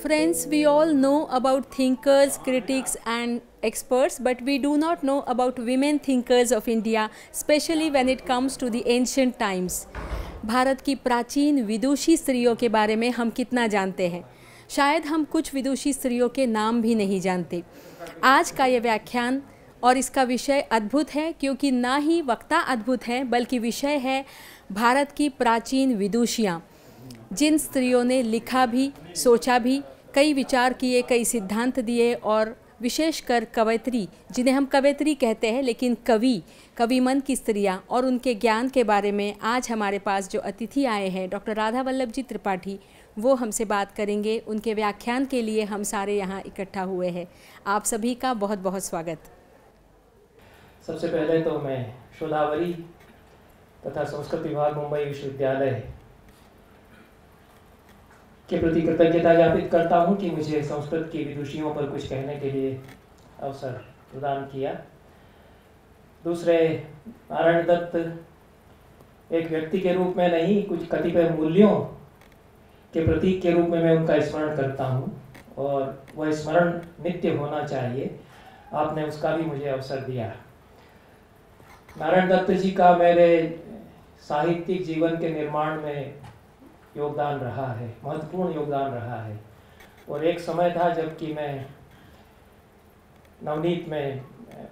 Friends, we all know about thinkers, critics and experts, but we do not know about women thinkers of India, especially when it comes to the ancient times. Bharat की प्राचीन विदुषी स्त्रियों के बारे में हम कितना जानते हैं? शायद हम कुछ विदुषी स्त्रियों के नाम भी नहीं जानते। आज का ये व्याख्यान और इसका विषय अद्भुत है, क्योंकि ना ही वक्ता अद्भुत है बल्कि विषय है भारत की प्राचीन विदुषियाँ, जिन स्त्रियों ने लिखा भी, सोचा भी, कई विचार किए, कई सिद्धांत दिए और विशेषकर कवयित्री, जिन्हें हम कवयित्री कहते हैं लेकिन कवि मन की स्त्रियां और उनके ज्ञान के बारे में आज हमारे पास जो अतिथि आए हैं डॉक्टर राधा वल्लभ जी त्रिपाठी, वो हमसे बात करेंगे। उनके व्याख्यान के लिए हम सारे यहाँ इकट्ठा हुए हैं। आप सभी का बहुत बहुत स्वागत। सबसे पहले तो मैं शोधावरी तथा संस्कृत विभाग मुंबई विश्वविद्यालय के प्रति कृतज्ञता ज्ञापित करता हूं कि मुझे संस्कृत की विदुषियों पर कुछ कहने के लिए अवसर प्रदान किया। दूसरे, नारायण दत्त एक व्यक्ति के रूप में नहीं, कुछ कतिपय मूल्यों के प्रतीक के रूप में मैं उनका स्मरण करता हूं और वह स्मरण नित्य होना चाहिए। आपने उसका भी मुझे अवसर दिया। नारायण दत्त जी का मेरे साहित्यिक जीवन के निर्माण में योगदान रहा है, महत्वपूर्ण योगदान रहा है। और एक समय था जबकि मैं नवनीत में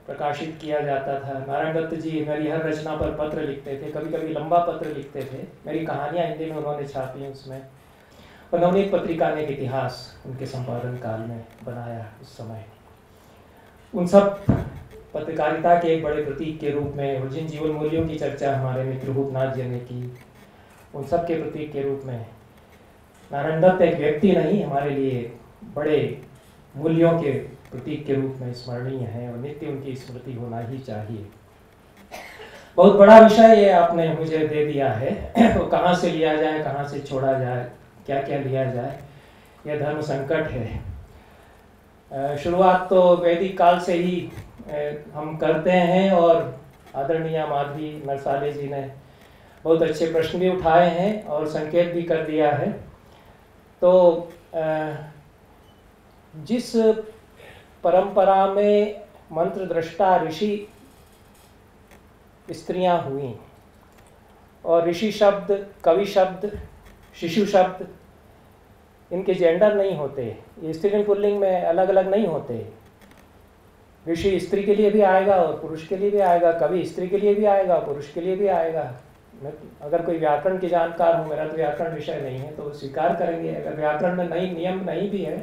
प्रकाशित किया जाता था। नारायण दत्त जी मेरी हर रचना पर पत्र लिखते थे, कभी कभी लंबा पत्र लिखते थे। मेरी कहानियाँ हिंदी में उन्होंने छापी उसमें, और नवनीत पत्रिका ने एक इतिहास उनके संपादन काल में बनाया उस समय। उन सब पत्रकारिता के एक बड़े प्रतीक के रूप में, और जिन जीवन मूल्यों की चर्चा हमारे मित्र भूपनाथ जी ने की, उन सब के प्रतीक के रूप में नारायण दत्त एक व्यक्ति नहीं, हमारे लिए बड़े मूल्यों के प्रतीक के रूप में स्मरणीय है और नित्य उनकी स्मृति होना ही चाहिए। बहुत बड़ा विषय ये आपने मुझे दे दिया है, तो कहाँ से लिया जाए, कहाँ से छोड़ा जाए, क्या क्या लिया जाए, यह धर्म संकट है। शुरुआत तो वैदिक काल से ही हम करते हैं, और आदरणीय माधवी नरसाले जी ने बहुत अच्छे प्रश्न भी उठाए हैं और संकेत भी कर दिया है। तो जिस परंपरा में मंत्र दृष्टा ऋषि स्त्रियां हुई, और ऋषि शब्द, कवि शब्द, शिशु शब्द, इनके जेंडर नहीं होते, ये स्त्रीलिंग पुल्लिंग में अलग अलग नहीं होते। ऋषि स्त्री के लिए भी आएगा और पुरुष के लिए भी आएगा, कवि स्त्री के लिए भी आएगा, पुरुष के लिए भी आएगा। अगर कोई व्याकरण की जानकार हो, मेरा तो व्याकरण विषय नहीं है, तो स्वीकार करेंगे। अगर व्याकरण में नहीं नियम नहीं भी है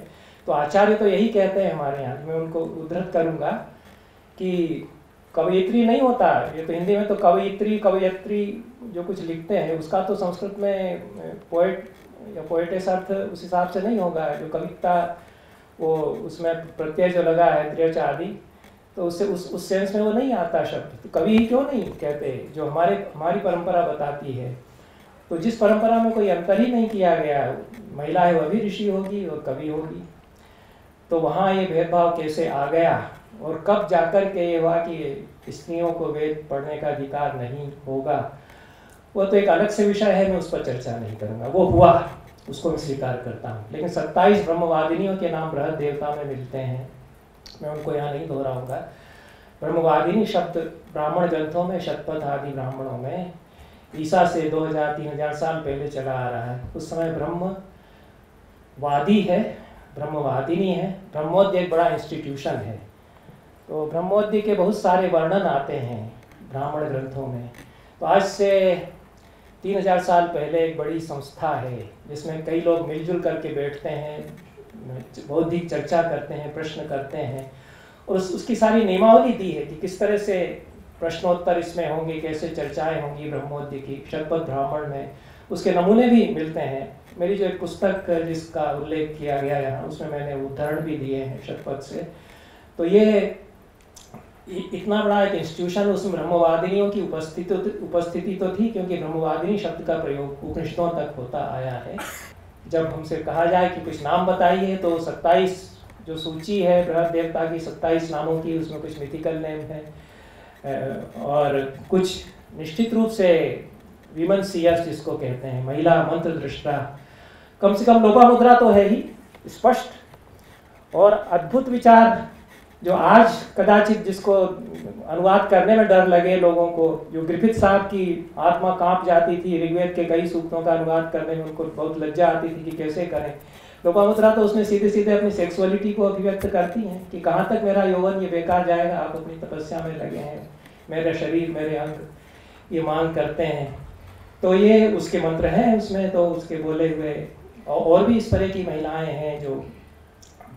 तो आचार्य तो यही कहते हैं हमारे यहाँ। मैं उनको उद्धृत करूँगा कि कवयित्री नहीं होता, ये तो हिंदी में तो कवयित्री, कवयित्री जो कुछ लिखते हैं उसका तो संस्कृत में पोएट या पोएटेस अर्थ उस हिसाब से नहीं होगा। जो कविता वो उसमें प्रत्यय जो लगा है, त्र्यच आदि, तो उससे उस सेंस में वो नहीं आता शब्द। तो कवि ही क्यों नहीं कहते, जो हमारी परंपरा बताती है। तो जिस परंपरा में कोई अंतर ही नहीं किया गया, महिला है वह भी ऋषि होगी और कवि होगी, तो वहाँ ये भेदभाव कैसे आ गया और कब जाकर के ये हुआ कि स्त्रियों को वेद पढ़ने का अधिकार नहीं होगा, वो तो एक अलग से विषय है, मैं उस पर चर्चा नहीं करूँगा। वो हुआ, उसको मैं स्वीकार करता हूँ। लेकिन 27 ब्रह्मवादिनियों के नाम बृहद देवता में मिलते हैं, मैं उनको यहाँ नहीं दोहराऊंगा। ब्रह्मवादिनी शब्द ब्राह्मण ग्रंथों में, शतपथ आदि ब्राह्मणों में ईसा से 2000-3000 साल पहले चला आ रहा है। उस समय ब्रह्मवादी है, ब्रह्मवादिनी है। ब्रह्मोद्य एक बड़ा इंस्टीट्यूशन है, तो ब्रह्मोद्य के बहुत सारे वर्णन आते हैं ब्राह्मण ग्रंथों में। तो आज से 3000 साल पहले एक बड़ी संस्था है जिसमें कई लोग मिलजुल करके बैठते हैं, बौद्धिक चर्चा करते हैं, प्रश्न करते हैं, और उसकी सारी नियमावली दी है कि किस तरह से प्रश्नोत्तर इसमें होंगे, कैसे चर्चाएं होंगी ब्रह्मोद्य की। शतपथ ब्राह्मण में उसके नमूने भी मिलते हैं। मेरी जो एक पुस्तक जिसका उल्लेख किया गया यहाँ, उसमें मैंने उदाहरण भी दिए हैं शतपथ से। तो ये इतना बड़ा एक इंस्टीट्यूशन, उसमें ब्रह्मवादिनियों की उपस्थिति तो थी, क्योंकि ब्रह्मवादिनी शब्द का प्रयोग उपनिषदों तक होता आया है। जब हमसे कहा जाए कि कुछ नाम बताइए, तो 27 जो सूची है बृहद देवता की, 27 नामों की, उसमें कुछ मिथिकल नेम है और कुछ निश्चित रूप से विमन सीयर्स जिसको कहते हैं, महिला मंत्र दृष्टा। कम से कम लोपामुद्रा तो है ही, स्पष्ट और अद्भुत विचार जो आज कदाचित जिसको अनुवाद करने में डर लगे लोगों को, जो ग्रिफिथ साहब की आत्मा कांप जाती थी ऋग्वेद के कई सूक्तों का अनुवाद करने में, उनको बहुत लज्जा आती थी कि कैसे करें। लोपामुद्रा तो उसमें सीधे सीधे अपनी सेक्सुअलिटी को अभिव्यक्त करती हैं कि कहाँ तक मेरा यौवन ये बेकार जाएगा, आप अपनी तपस्या में लगे हैं, मेरा शरीर मेरे अंग ये मांग करते हैं। तो ये उसके मंत्र हैं उसमें, तो उसके बोले हुए और भी इस तरह की महिलाएं हैं जो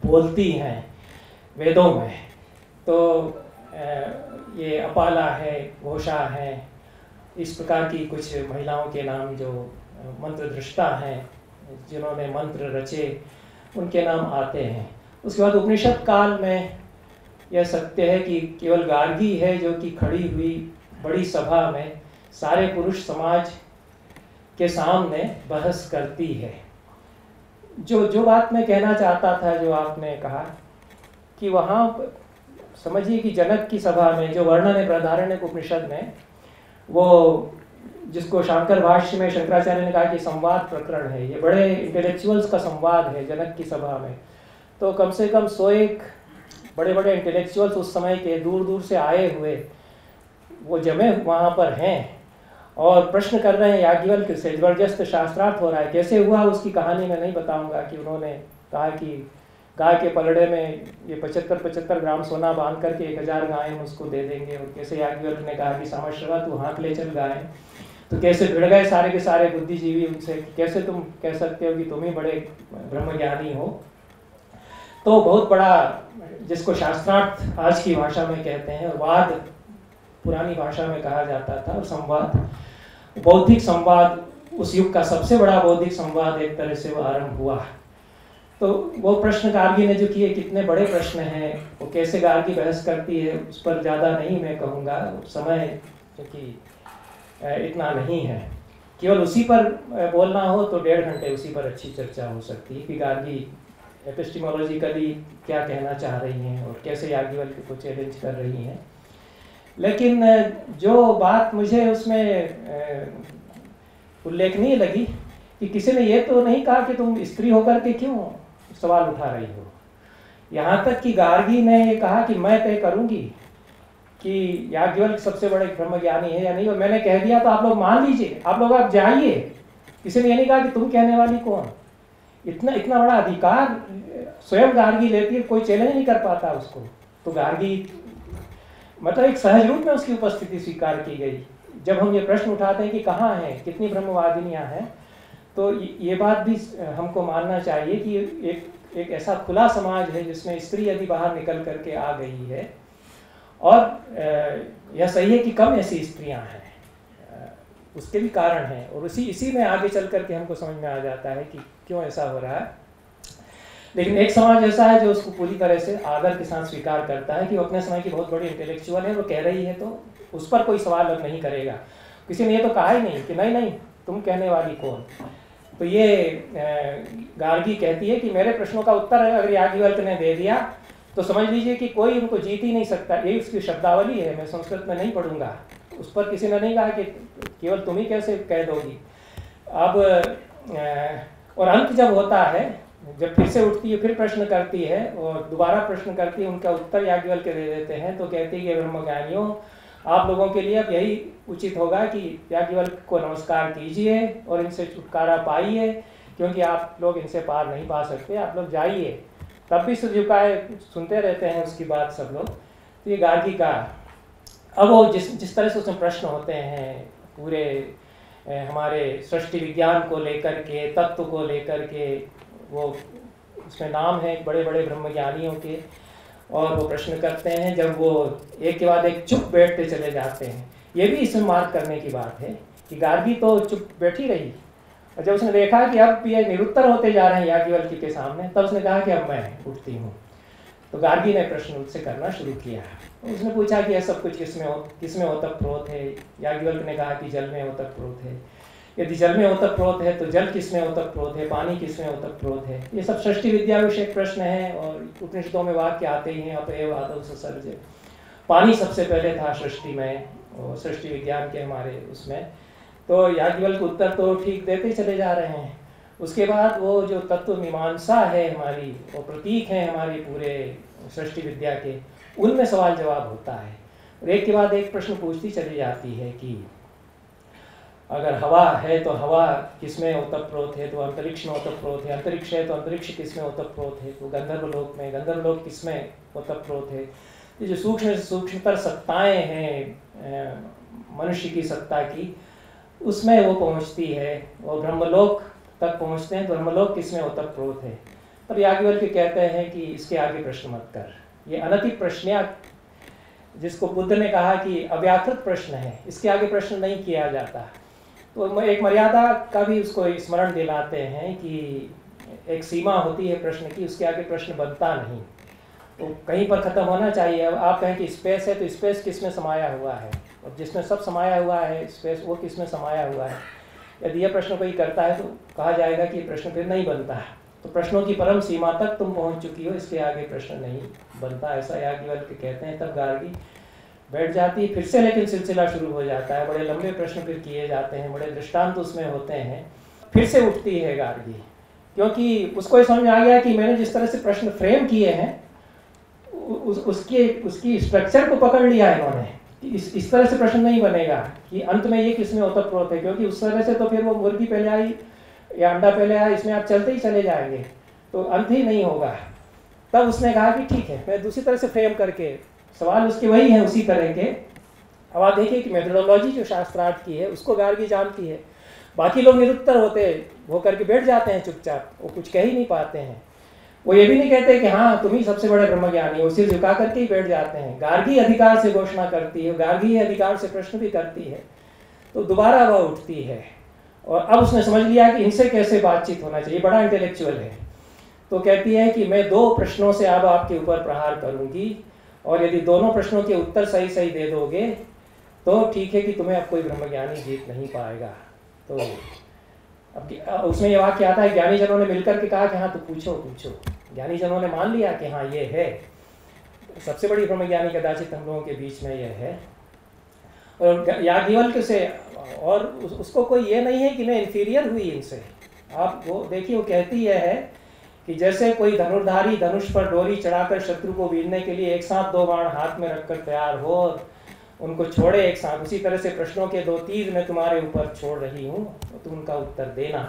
बोलती हैं वेदों में। तो ये अपाला है, घोषा है, इस प्रकार की कुछ महिलाओं के नाम जो मंत्र दृष्टा हैं, जिन्होंने मंत्र रचे, उनके नाम आते हैं। उसके बाद उपनिषद काल में यह सत्य है कि केवल गार्गी है जो कि खड़ी हुई बड़ी सभा में सारे पुरुष समाज के सामने बहस करती है। जो बात मैं कहना चाहता था, जो आपने कहा कि वहाँ समझिए कि जनक की सभा में जो वर्णन है बृहदारण्यक उपनिषद में, वो जिसको शांकर भाष्य में शंकराचार्य ने कहा कि संवाद प्रकरण है, ये बड़े इंटेलेक्चुअल्स का संवाद है जनक की सभा में। तो कम से कम 101 बड़े बड़े इंटेलेक्चुअल्स उस समय के दूर दूर से आए हुए वो जमे वहाँ पर हैं और प्रश्न कर रहे हैं याज्ञवल्क्य से। जबरदस्त शास्त्रार्थ हो रहा है। कैसे हुआ उसकी कहानी मैं नहीं बताऊंगा कि उन्होंने कहा कि गाय के पलड़े में ये 75 ग्राम सोना बांध करके 1000 गायें उसको दे देंगे, और कैसे याज्ञवल्क्य ने कहा कि सामश्रवा तू हाथ ले चल गायें, तो कैसे भिड़ गए सारे के सारे बुद्धिजीवी उनसे, कैसे तुम कह सकते हो कि तुम ही बड़े ब्रह्मज्ञानी हो। तो बहुत बड़ा, जिसको शास्त्रार्थ आज की भाषा में कहते हैं, वाद पुरानी भाषा में कहा जाता था, और संवाद, बौद्धिक संवाद, उस युग का सबसे बड़ा बौद्धिक संवाद एक तरह से वो आरंभ हुआ। तो वो प्रश्न गार्गी ने जो किए, कितने बड़े प्रश्न हैं, वो कैसे गार्गी बहस करती है, उस पर ज़्यादा नहीं मैं कहूँगा, समय क्योंकि इतना नहीं है। केवल उसी पर बोलना हो तो 1.5 घंटे उसी पर अच्छी चर्चा हो सकती है कि गार्गी एपिस्टेमोलॉजिकली क्या कहना चाह रही हैं और कैसे याज्ञवल्क्य को चैलेंज कर रही हैं। लेकिन जो बात मुझे उसमें उल्लेखनीय लगी कि किसी ने ये तो नहीं कहा कि तुम स्त्री होकर के क्यों सवाल उठा रही हो। यहाँ तक कि गार्गी ने ये कहा कि मैं तय करूँगी कि याज्ञवल्क्य सबसे बड़े ब्रह्मज्ञानी है या नहीं, और मैंने कह दिया तो आप लोग मान लीजिए, आप लोग आप जाइए। किसी ने ये नहीं कहा कि तुम कहने वाली कौन। इतना बड़ा अधिकार स्वयं गार्गी लेती है, कोई चैलेंज नहीं कर पाता उसको। तो गार्गी मतलब एक सहज रूप में उसकी उपस्थिति स्वीकार की गई। जब हम ये प्रश्न उठाते हैं कि कहाँ हैं, कितनी ब्रह्मवादिनियाँ हैं, तो ये बात भी हमको मानना चाहिए कि एक ऐसा खुला समाज है जिसमें स्त्री यदि बाहर निकल करके आ गई है, और यह सही है कि कम ऐसी स्त्रियां हैं, उसके भी कारण हैं, और इसी में आगे चल करके हमको समझ में आ जाता है कि क्यों ऐसा हो रहा है। लेकिन एक समाज ऐसा है जो उसको पूरी तरह से आदर के साथ स्वीकार करता है कि वो अपने समय की बहुत बड़ी इंटेलेक्चुअल है, वो कह रही है तो उस पर कोई सवाल अब नहीं करेगा। किसी ने ये तो कहा ही नहीं कि नहीं तुम कहने वाली कौन। तो ये गार्गी कहती है कि मेरे प्रश्नों का उत्तर अगर याज्ञवल्क्य ने दे दिया तो समझ लीजिए कि कोई उनको जीत ही नहीं सकता। यही उसकी शब्दावली है, मैं संस्कृत में नहीं पढ़ूंगा। उस पर किसी ने नहीं कहा कि केवल तुम ही कैसे कह दोगी। अब और अंत जब होता है, जब फिर से उठती है, फिर प्रश्न करती है और दोबारा प्रश्न करती है, उनका उत्तर याज्ञवल्क्य दे देते हैं। तो कहती है ब्रह्मज्ञानियों, आप लोगों के लिए अब यही उचित होगा कि याज्ञवल्क्य को नमस्कार कीजिए और इनसे छुटकारा पाइए, क्योंकि आप लोग इनसे पार नहीं पा सकते, आप लोग जाइए। तब भी सिर झुकाए सुनते रहते हैं उसकी बात सब लोग। तो ये गार्गी का, अब वो जिस तरह से उसमें प्रश्न होते हैं पूरे हमारे सृष्टि विज्ञान को लेकर के, तत्व को लेकर के, वो उसमें नाम है बड़े बड़े ब्रह्मज्ञानियों के, और वो प्रश्न करते हैं। जब वो एक के बाद एक चुप बैठते चले जाते हैं, ये भी इसमें मार्क करने की बात है कि गार्गी तो चुप बैठी रही, और जब उसने देखा कि अब ये निरुत्तर होते जा रहे हैं याज्ञवल्क्य के सामने, तब उसने कहा कि अब मैं उठती हूँ। तो गार्गी ने प्रश्न उससे करना शुरू किया। उसने पूछा कि यह सब कुछ किसमें ओतप्रोत है। याज्ञवल्क्य ने कहा कि जल में ओतप्रोत है। यदि जल में ओतप्रोत है तो जल किसमें ओतप्रोत है, पानी किसमें ओतप्रोत है। ये सब सृष्टि विद्या विषयक प्रश्न हैं, और उपनिषदों में वाक्य आते ही हैं, अपएव आदौ ससर्ज। पानी सबसे पहले था सृष्टि में, और सृष्टि विज्ञान के हमारे उसमें। तो याज्ञवल्क्य उत्तर तो ठीक देते चले जा रहे हैं। उसके बाद वो जो तत्व मीमांसा है हमारी, वो प्रतीक हैं हमारे पूरे सृष्टि विद्या के, उनमें सवाल जवाब होता है। और एक के बाद एक प्रश्न पूछती चली जाती है कि अगर हवा है तो हवा किसमें ओतप्रोत है, तो अंतरिक्ष में ओतप्रोत है, अंतरिक्ष है तो अंतरिक्ष किसमें ओतप्रोत है, तो गंधर्वलोक में, गंधर्वलोक किसमें ओतप्रोत है। ये जो सूक्ष्म से सूक्ष्मतर सत्ताएं हैं मनुष्य की सत्ता की, उसमें वो पहुंचती है, वो ब्रह्मलोक तक पहुंचते हैं, तो ब्रह्मलोक किसमें ओतप्रोत है। तब याज्ञवल्क्य कहते हैं कि इसके आगे प्रश्न मत कर, ये अनतिक प्रश्न, जिसको बुद्ध ने कहा कि अव्याकृत प्रश्न है, इसके आगे प्रश्न नहीं किया जाता। तो एक मर्यादा का भी उसको स्मरण दिलाते हैं कि एक सीमा होती है प्रश्न की, उसके आगे प्रश्न बनता नहीं, तो कहीं पर ख़त्म होना चाहिए। अब आप कहें कि स्पेस है तो स्पेस किस में समाया हुआ है, और जिसमें सब समाया हुआ है स्पेस, वो किस में समाया हुआ है। यदि यह प्रश्न कोई करता है तो कहा जाएगा कि ये प्रश्न फिर नहीं बनता है। तो प्रश्नों की परम सीमा तक तुम पहुंच चुकी हो, इसके आगे प्रश्न नहीं बनता, ऐसा याज्ञवल्क्य कहते हैं। तब गार्गी बैठ जाती है, फिर से लेकिन सिलसिला शुरू हो जाता है, बड़े लंबे प्रश्न फिर किए जाते हैं, बड़े दृष्टांत उसमें होते हैं। फिर से उठती है गार्गी, क्योंकि उसको ये समझ आ गया कि मैंने जिस तरह से प्रश्न फ्रेम किए हैं उसकी स्ट्रक्चर को पकड़ लिया इन्होंने। इस तरह से प्रश्न नहीं बनेगा कि अंत में ये किसमें ओतप्रोत है, क्योंकि उस तरह से तो फिर वो मुर्गी पहले आई या अंडा पहले आया, इसमें आप चलते ही चले जाएंगे तो अंत ही नहीं होगा। तब उसने कहा कि ठीक है, मैं दूसरी तरह से फ्रेम करके, सवाल उसके वही है उसी तरह के। अब आप देखिए कि मेथोडोलॉजी जो शास्त्रार्थ की है उसको गार्गी जानती है, बाकी लोग निरुत्तर होते वो करके बैठ जाते हैं चुपचाप, वो कुछ कह ही नहीं पाते हैं। वो ये भी नहीं कहते कि हाँ तुम ही सबसे बड़े ब्रह्मज्ञानी हो, सिर झुका करके ही बैठ जाते हैं। गार्गी अधिकार से घोषणा करती है, गार्गी अधिकार से प्रश्न भी करती है, तो दोबारा वह उठती है। और अब उसने समझ लिया कि इनसे कैसे बातचीत होना चाहिए, बड़ा इंटेलेक्चुअल है। तो कहती है कि मैं 2 प्रश्नों से अब आपके ऊपर प्रहार करूंगी, और यदि दोनों प्रश्नों के उत्तर सही सही दे दोगे तो ठीक है कि तुम्हें अब कोई ब्रह्मज्ञानी जीत नहीं पाएगा। तो अब उसमें ये वाक्य आता है, ज्ञानी जनों ने मिलकर के कहा कि हाँ तो पूछो पूछो। ज्ञानी जनों ने मान लिया कि हाँ ये है सबसे बड़ी ब्रह्मज्ञानी कदाचित हम लोगों के बीच में ये है। और याज्ञवल्क्य से, और उसको कोई ये नहीं है कि मैं इन्फीरियर हुई इनसे। आप वो देखिए, वो कहती है कि जैसे कोई धनुर्धारी धनुष पर डोरी चढ़ाकर शत्रु को बीनने के लिए एक साथ 2 बाण हाथ में रखकर तैयार हो और उनको छोड़े एक साथ, उसी तरह से प्रश्नों के 2 तीर मैं तुम्हारे ऊपर छोड़ रही हूँ, तो तुम उनका उत्तर देना।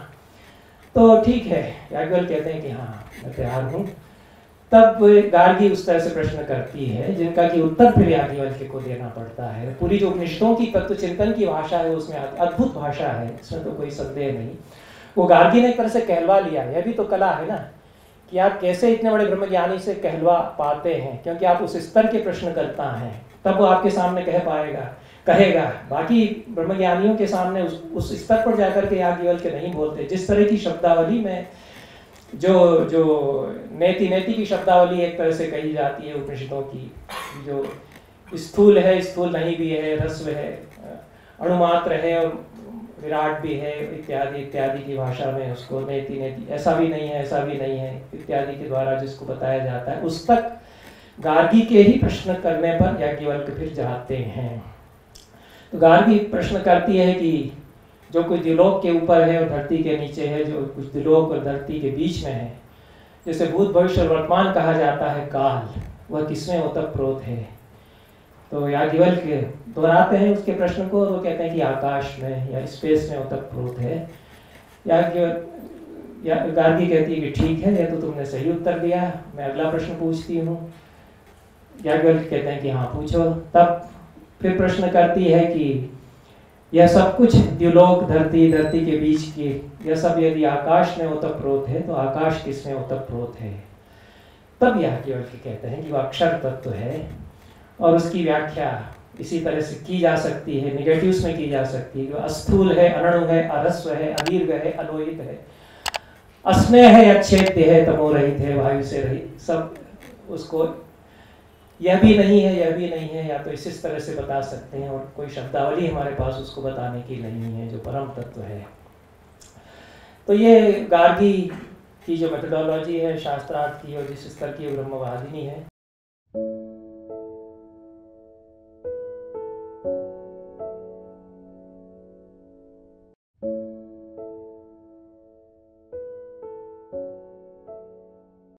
तो ठीक है, याज्ञवल्क्य कहते हैं कि हाँ मैं तैयार हूँ। तब गार्गी उस तरह से प्रश्न करती है जिनका कि उत्तर फिर याज्ञवल्क्य को देना पड़ता है। पूरी जो उपनिषदों की तत्व चिंतन की भाषा है उसमें अद्भुत भाषा है, इसमें तो कोई संदेह नहीं। वो गार्गी ने एक तरह से कहलवा लिया। यह भी तो कला है ना कि आप कैसे इतने बड़े ब्रह्मज्ञानी से कहलवा पाते हैं, क्योंकि आप उस स्तर के प्रश्न करता हैं तब वो आपके सामने कहेगा। बाकी ब्रह्मज्ञानियों के सामने उस स्तर पर जाकर के याज्ञवल्क्य नहीं बोलते। जिस तरह की शब्दावली में जो नेति की शब्दावली एक तरह से कही जाती है उपनिषदों की, जो स्थूल है स्थूल नहीं भी है, रस्व है, अणुमात्र है और विराट भी है, इत्यादि इत्यादि की भाषा में उसको नेति ऐसा भी नहीं है, ऐसा भी नहीं है इत्यादि के द्वारा जिसको बताया जाता है, उस तक गार्गी के ही प्रश्न करने पर याज्ञवल्क्य फिर जाते हैं। तो गार्गी प्रश्न करती है कि जो कुछ द्युलोक के ऊपर है और धरती के नीचे है, जो कुछ द्युलोक और धरती के बीच में है, जैसे भूत भविष्य और वर्तमान कहा जाता है काल, वह किसमें ओतप्रोत है। तो याज्ञवल्क्य दोहराते हैं उसके प्रश्न को, और वो कहते हैं कि आकाश में या स्पेस में ओतप्रोत है। गार्गी कहती है कि ठीक है, यह तो तुमने सही उत्तर दिया, मैं अगला प्रश्न पूछती हूँ। याज्ञवल्क्य कहते हैं कि हाँ पूछो। तब फिर प्रश्न करती है कि यह सब कुछ द्युलोक धरती के बीच की, यह सब यदि आकाश में ओतप्रोत है तो आकाश किसमें ओतप्रोत है। तब याज्ञवल्क्य कहते हैं कि वह अक्षर तत्व है, और उसकी व्याख्या इसी तरह से की जा सकती है, निगेटिव्स में की जा सकती है। जो अस्थूल है, अणु है, अरस्व है, अदीर्घ है, अलोहित है, अस्नेह है, अच्छेद्य है, तमोरहित है, वायु से रहित, सब उसको यह भी नहीं है, यह भी नहीं है, या तो इस तरह से बता सकते हैं। और कोई शब्दावली हमारे पास उसको बताने की नहीं है जो परम तत्व है। तो ये गार्गी की जो मेथोडोलॉजी है शास्त्रार्थ की, और जिस स्तर की ब्रह्मवादिनी है,